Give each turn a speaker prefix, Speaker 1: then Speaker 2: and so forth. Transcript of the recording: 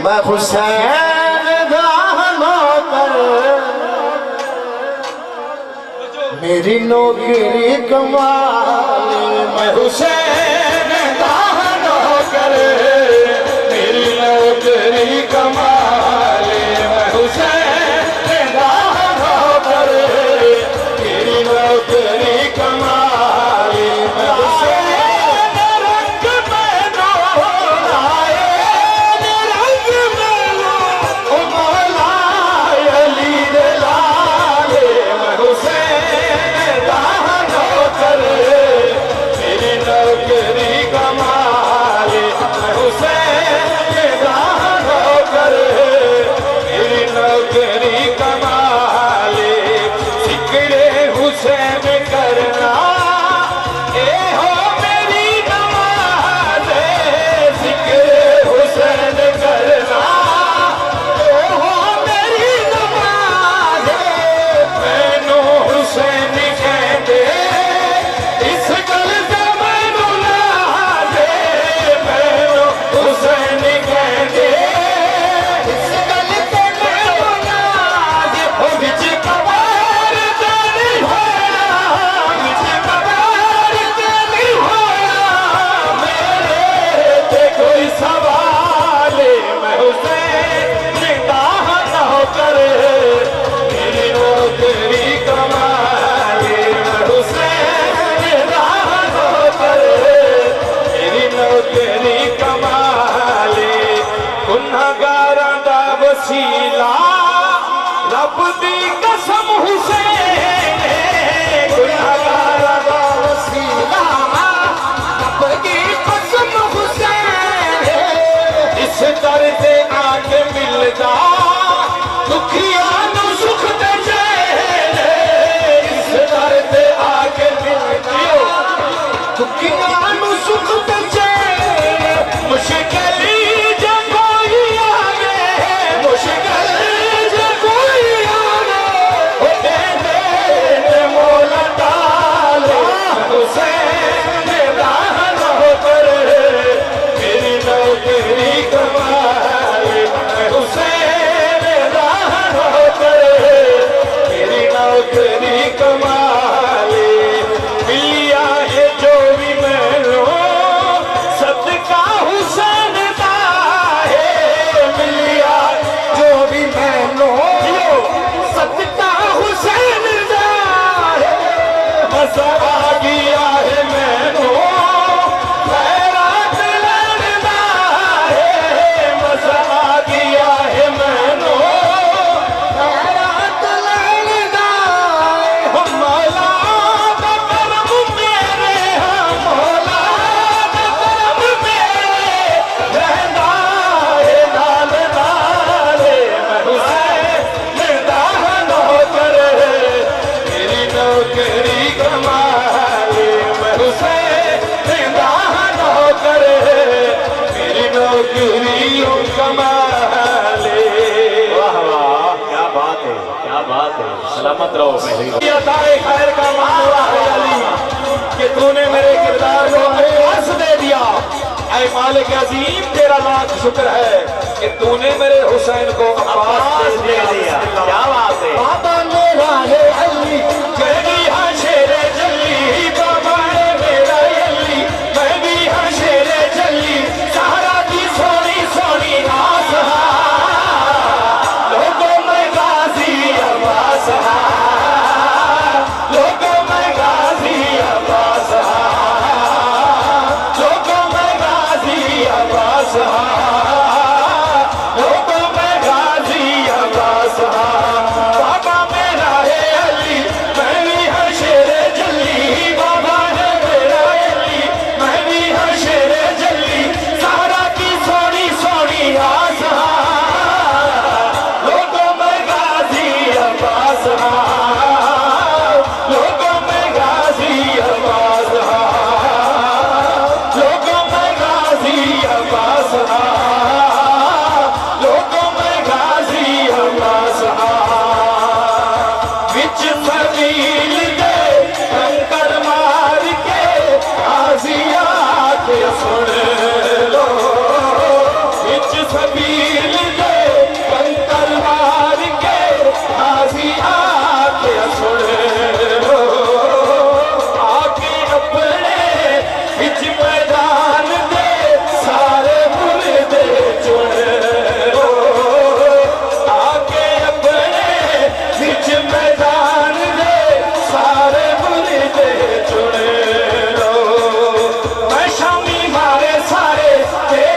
Speaker 1: मैं हुसैन दानों पर मेरी नौकरी कमाल। मैं हुसैन दानों कर मेरी नौकरी कमाल। मैं हुसैन दानों कर मेरी नौकरी कमाल। मैं हुसैन रंग में लाए रंग में लो मौला अली दे लाले। मैं हुसैन दानों कर मेरी नौकरी कमाल। मैं हुसैन दानों कर मेरी नौकरी कमाल। जिक्र हुसैन करना ए हो मेरी नमाज। जिक्र हुसैन करना ए हो मेरी नमाज। मैनू हुसैन कहते इस गल से मैनू नाज़े। मैनू हुसैन कहते इस गल से मैनू नाज़े। ओ विच कबार ते नहीं होया, विच कबार ते नहीं होया मेरे ते कोई सवाल। मैं हुसैन दानों कर मेरी नौकरी कमाल। मैं हुसैन दानों कर मेरी नौकरी कमाल। गुनाहगारां दा वसीला रब दी कसम हुसैन। गुनाहगारां दा वसीला रब दी कसम हुसैन। इस दर ते आके मिलदा दुखियां नूं सुख ते चैन। इस दर ते आके मिलदा दुखियां नूं सुख ते चैन। मुश्किल जे कोई आवे, मुश्किल जे कोई आवे ओ दे दे मौला ताले। हुसैन दानों कर मेरी नौकरी कमाल। मैं हुसैन दानों कर मेरी नौकरी कमाल। मिलिया है जो भी मैनू सदका हुसैन दा है। मिलिया जो भी मैनू सदका हुसैन दा है। मज़ा आ गया है मैनू खैरात लैण दा है। मज़ा आ गया है मैनू खैरात लैण दा है। हो मौला दा करम मेरे, हो मौला दा करम मेरे रहंदा है नाल नाल। मैं हुसैन दानों कर मेरी नौकरी कमाल। मैं हुसैन दानों कर मेरी नौकरी कमाल। वाह वाह, क्या बात है, क्या बात है। सलामत रहो मेरी अताए खैर का मामला है अली कि तूने मेरे किरदार को आवाज दे दिया। ऐ मालिक अजीम तेरा लाख शुक्र है कि तूने मेरे हुसैन को आवाज दे दिया। क्या बात है। बाबा मेरा है अली मैं भी हाँ शेरे जली। बाबा है मेरा अली मैं भी हाँ शेरे जली। सहारा दी सोनी सोनी आस लोगों में गाजी अब्बास। लोगों में गाजी अब्बास। लोगों में गाजी अब्बास।